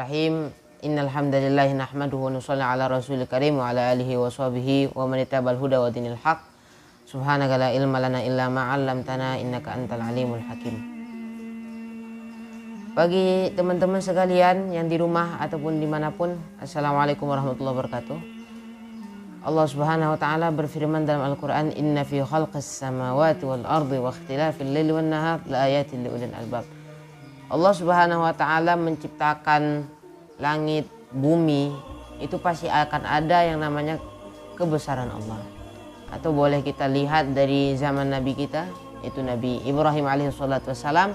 Bismillahirrahmanirrahim. Innal hamdalillahi nahmaduhu wa nusalli ala rasulil karim wa ala alihi wa sahbihi wa man ittaba'al huda wa dinil haq. Subhanaka la ilma lana illa ma 'allamtana innaka antal alimul hakim. Bagi teman-teman sekalian yang di rumah ataupun dimanapun, assalamualaikum warahmatullahi wabarakatuh. Allah subhanahu wa ta'ala berfirman dalam Al-Quran, inna fi khalqis samawati wal ardi wa ikhtilafil laili wan nahar la ayatin li ulil albab. Allah subhanahu wa ta'ala menciptakan langit, bumi, itu pasti akan ada yang namanya kebesaran Allah. Atau boleh kita lihat dari zaman Nabi kita, itu Nabi Ibrahim alaihissalatu wassalam.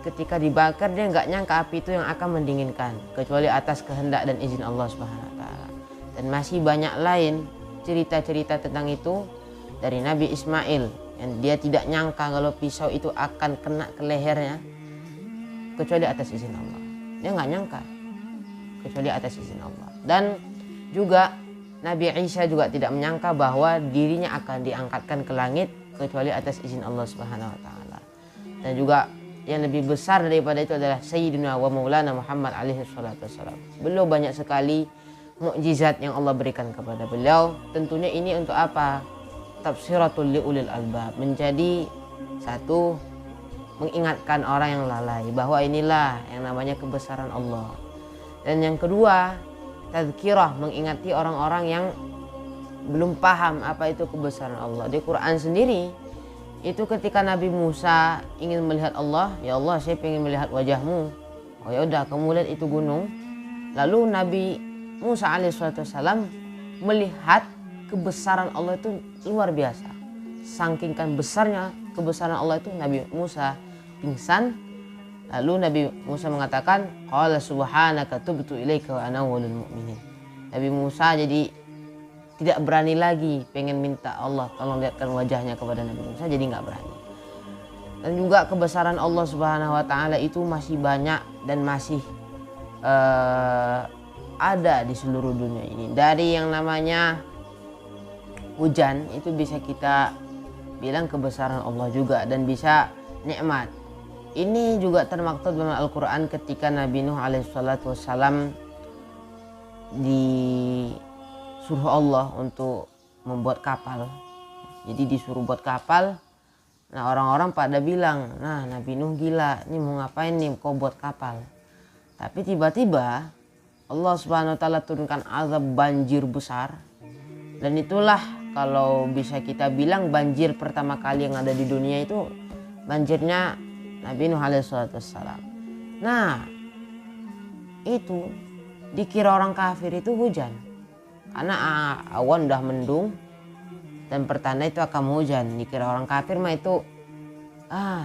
Ketika dibakar dia nggak nyangka api itu yang akan mendinginkan, kecuali atas kehendak dan izin Allah subhanahu wa ta'ala. Dan masih banyak lain cerita-cerita tentang itu dari Nabi Ismail, yang dia tidak nyangka kalau pisau itu akan kena ke lehernya kecuali atas izin Allah. Dia nggak nyangka kecuali atas izin Allah. Dan juga Nabi Isa juga tidak menyangka bahwa dirinya akan diangkatkan ke langit kecuali atas izin Allah subhanahu wa ta'ala. Dan juga yang lebih besar daripada itu adalah Sayyidina wa Maulana Muhammad alaihi salatu wassalam. Beliau banyak sekali mukjizat yang Allah berikan kepada beliau. Tentunya ini untuk apa? Tafsiratul liulil albab, menjadi satu mengingatkan orang yang lalai bahwa inilah yang namanya kebesaran Allah. Dan yang kedua, tazkirah, mengingati orang-orang yang belum paham apa itu kebesaran Allah. Di Quran sendiri itu ketika Nabi Musa ingin melihat Allah, ya Allah saya ingin melihat wajahmu. Oh ya udah, kamu lihat itu gunung. Lalu Nabi Musa alaihissalam melihat kebesaran Allah itu luar biasa. Saking kan besarnya kebesaran Allah itu, Nabi Musa pingsan. Lalu Nabi Musa mengatakan, qala subhanaka tubtu ilaika wa ana awwalul mu'minin. Nabi Musa jadi tidak berani lagi pengen minta Allah tolong lihatkan wajahnya kepada Nabi Musa, jadi nggak berani. Dan juga kebesaran Allah subhanahu wa ta'ala itu masih banyak dan masih ada di seluruh dunia ini. Dari yang namanya hujan itu bisa kita bilang kebesaran Allah juga, dan bisa nikmat. Ini juga termaktub dalam Al-Quran ketika Nabi Nuh alaihissalatu wassalam disuruh Allah untuk membuat kapal. Jadi disuruh buat kapal. Nah orang-orang pada bilang, nah Nabi Nuh gila, ini mau ngapain nih kau buat kapal. Tapi tiba-tiba Allah subhanahu wa ta'ala turunkan azab banjir besar. Dan itulah kalau bisa kita bilang banjir pertama kali yang ada di dunia itu banjirnya Nabi Nuh alaihissalam. Nah itu dikira orang kafir itu hujan karena awan udah mendung dan pertanda itu akan hujan. Dikira orang kafir mah itu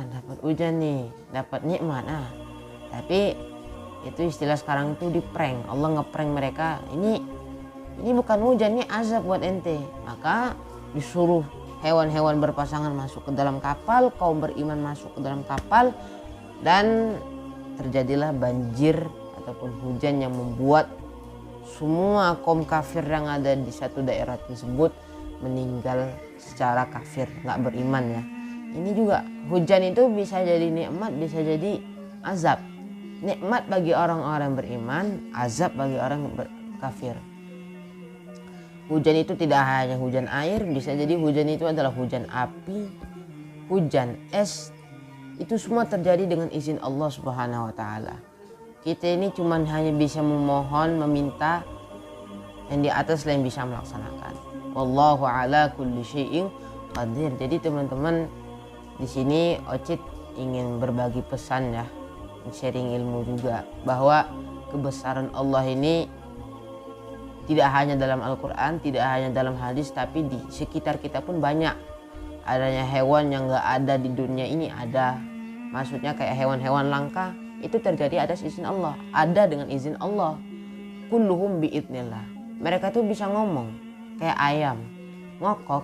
dapat hujan nih, dapat nikmat. Tapi itu istilah sekarang itu di prank. Allah ngeprank mereka. Ini bukan hujan, ini azab buat ente. Maka disuruh hewan-hewan berpasangan masuk ke dalam kapal, kaum beriman masuk ke dalam kapal, dan terjadilah banjir ataupun hujan yang membuat semua kaum kafir yang ada di satu daerah tersebut meninggal secara kafir, nggak beriman ya. Ini juga hujan itu bisa jadi nikmat, bisa jadi azab. Nikmat bagi orang-orang beriman, azab bagi orang kafir. Hujan itu tidak hanya hujan air, bisa jadi hujan itu adalah hujan api, hujan es. Itu semua terjadi dengan izin Allah subhanahu wa ta'ala. Kita ini cuma hanya bisa memohon, meminta, yang di atas lain bisa melaksanakan. Wallahu ala kulli syai'in qadir. Jadi teman-teman, di sini Ocit ingin berbagi pesan ya, sharing ilmu juga, bahwa kebesaran Allah ini tidak hanya dalam Al-Quran, tidak hanya dalam hadis, tapi di sekitar kita pun banyak. Adanya hewan yang gak ada di dunia ini ada. Maksudnya kayak hewan-hewan langka, itu terjadi atas izin Allah. Ada dengan izin Allah. Kulluhum bi'idnillah. Mereka tuh bisa ngomong, kayak ayam, ngokok.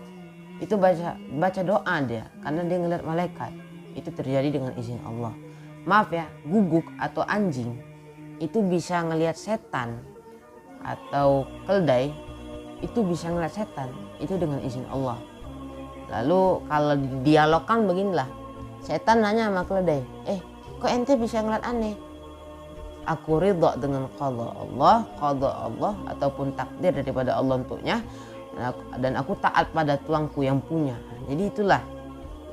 Itu baca doa dia, karena dia ngeliat malaikat. Itu terjadi dengan izin Allah. Maaf ya, guguk atau anjing, itu bisa ngelihat setan. Atau keldai itu bisa ngeliat setan, itu dengan izin Allah. Lalu kalau didialogkan beginilah, setan nanya sama keledai, kok ente bisa ngeliat aneh? aku ridha dengan qada Allah ataupun takdir daripada Allah untuknya, dan aku taat pada tuanku yang punya. Jadi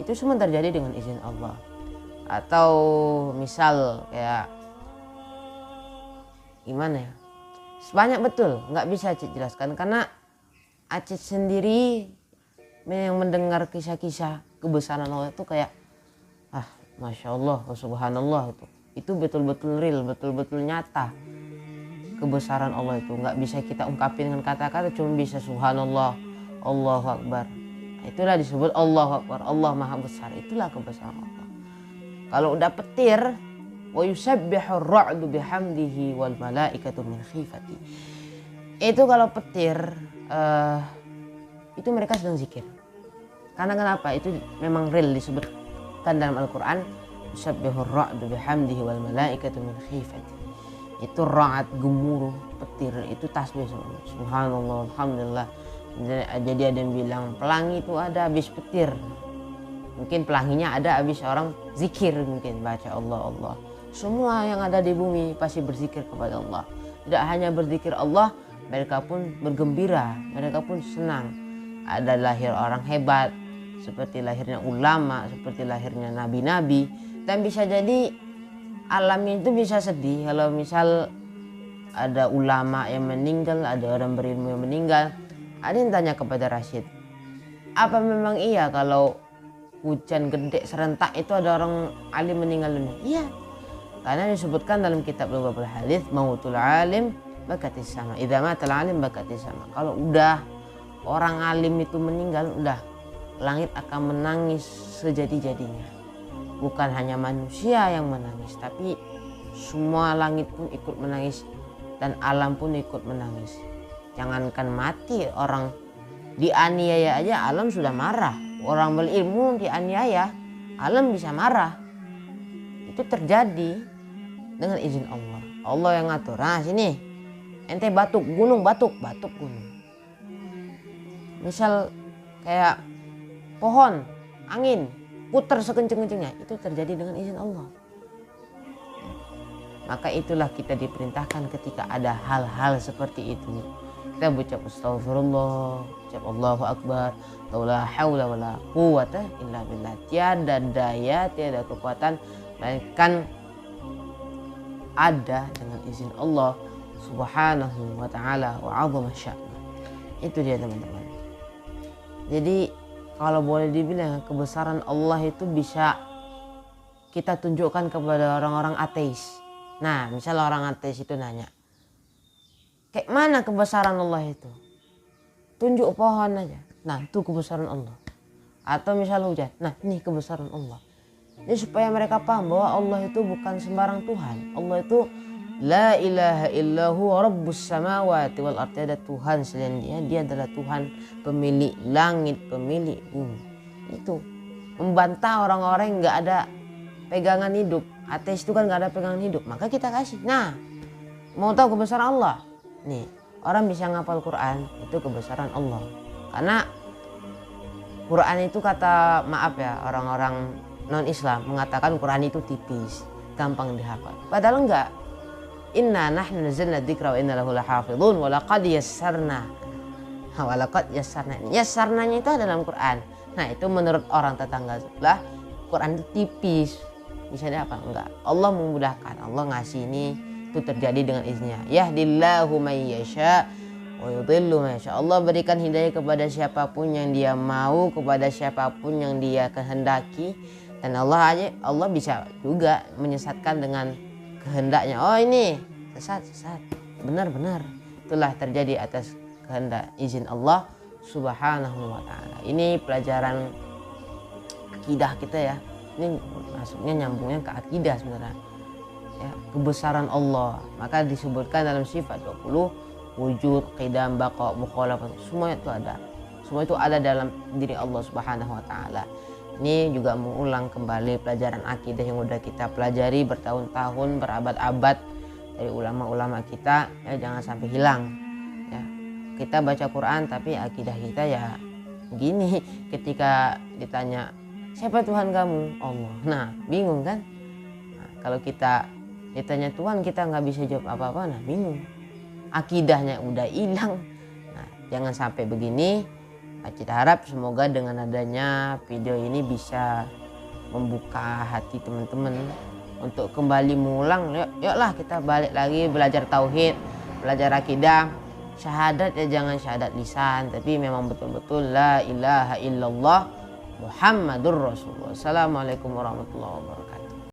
itu semua terjadi dengan izin Allah. Atau misal kayak gimana ya, banyak betul, nggak bisa Acit jelaskan karena Acit sendiri yang mendengar kisah-kisah kebesaran Allah itu kayak Masya Allah, subhanallah, itu betul-betul real, betul-betul nyata kebesaran Allah itu. Nggak bisa kita ungkapin dengan kata-kata, cuma bisa subhanallah, Allahu Akbar. Itulah disebut Allahu Akbar, Allah Maha Besar. Itulah kebesaran Allah. Kalau udah petir, wa yusabbihu ar-ra'du bihamdihi wal malaikatu min khifati. Itu kalau petir, itu mereka sedang zikir. Karena kenapa? Itu memang real disebutkan dalam Al-Quran. Yusabbihu ar-ra'du bihamdihi wal malaikatu min khifati. Itu ra'ad, gemuruh, petir, itu tasbih semua. Subhanallah, alhamdulillah. Jadi ada yang bilang pelangi itu ada habis petir. Mungkin pelanginya ada habis orang zikir, mungkin baca Allah. Semua yang ada di bumi pasti berzikir kepada Allah. Tidak hanya berzikir Allah, mereka pun bergembira, mereka pun senang. Ada lahir orang hebat, seperti lahirnya ulama, seperti lahirnya nabi-nabi. Dan bisa jadi alamnya itu bisa sedih kalau misal ada ulama yang meninggal, ada orang berilmu yang meninggal. Ada yang tanya kepada Rashid, apa memang iya kalau hujan gede serentak itu ada orang alim meninggal dunia? Iya, karena disebutkan dalam kitab beberapa hadis, mautul alim bakatis sama, idza matal alim bakatis sama. Kalau udah orang alim itu meninggal, udah langit akan menangis sejadi-jadinya. Bukan hanya manusia yang menangis, tapi semua langit pun ikut menangis dan alam pun ikut menangis. Jangankan mati, orang dianiaya aja alam sudah marah. Orang berilmu dianiaya, alam bisa marah. Itu terjadi dengan izin Allah. Allah yang ngatur. Nah sini, ente batuk gunung. Misal kayak pohon, angin, putar sekenceng-kencengnya, itu terjadi dengan izin Allah. Maka itulah kita diperintahkan ketika ada hal-hal seperti itu. Kita ucap astagfirullah, ucap Allahu Akbar, la haula wala quwata illa billah. Tiada daya, tiada kekuatan melainkan ada dengan izin Allah Subhanahu wa ta'ala wa 'azama sya'na. Itu dia teman-teman. Jadi kalau boleh dibilang kebesaran Allah itu bisa kita tunjukkan kepada orang-orang ateis. Nah, misal orang ateis itu nanya, kayak mana kebesaran Allah itu? Tunjuk pohon aja. Nah, itu kebesaran Allah. Atau misal hujan. Nah, ini kebesaran Allah. Jadi supaya mereka paham bahwa Allah itu bukan sembarang Tuhan. Allah itu la ilaha illahu rabbus samawati wal ardi. Ada Tuhan selain dia. Dia adalah Tuhan pemilik langit, pemilik bumi. Itu membantah orang-orang yang gak ada pegangan hidup. Ateis itu kan gak ada pegangan hidup. Maka kita kasih. Nah, mau tahu kebesaran Allah? Nih, orang bisa ngapal Quran, itu kebesaran Allah. Karena Quran itu kata, maaf ya, orang-orang non-Islam mengatakan Quran itu tipis, gampang dihafal. Padahal enggak. Inna nahnu nazzalna dzikra wa inna lahu lahafizun wa laqad yassarna. Yassarnanya itu ada dalam Quran. Nah, itu menurut orang tetangga sebelah, Quran itu tipis. Bisa dihafal? Enggak. Allah memudahkan. Allah ngasih ini, itu terjadi dengan izinnya. Yahdillahu may yasha wa yudhillu may yasha. Allah berikan hidayah kepada siapapun yang dia mau, kepada siapapun yang dia kehendaki. Dan Allah bisa juga menyesatkan dengan kehendaknya. Oh ini sesat. Benar. Itulah terjadi atas kehendak izin Allah Subhanahu wa ta'ala. Ini pelajaran akidah kita ya. Ini masuknya nyambungnya ke akidah sebenarnya. Ya, kebesaran Allah. Maka disebutkan dalam sifat 20, wujud, qidam, baqa, mukhalafah, semua itu ada. Semua itu ada dalam diri Allah Subhanahu wa ta'ala. Ini juga mengulang kembali pelajaran akidah yang udah kita pelajari bertahun-tahun, berabad-abad dari ulama-ulama kita. Ya, jangan sampai hilang. Ya, kita baca Quran tapi akidah kita ya begini. Ketika ditanya siapa Tuhan kamu? Allah. Nah, bingung kan? Nah, kalau kita Dia tanya, Tuhan kita nggak bisa jawab apa-apa, nah bingung. Akidahnya udah hilang. Nah, jangan sampai begini. Kita harap semoga dengan adanya video ini bisa membuka hati teman-teman untuk kembali mengulang. Yuklah kita balik lagi belajar tauhid, belajar akidah. Syahadat ya jangan syahadat lisan, tapi memang betul-betul la ilaha illallah Muhammadur Rasulullah. Assalamualaikum warahmatullahi wabarakatuh.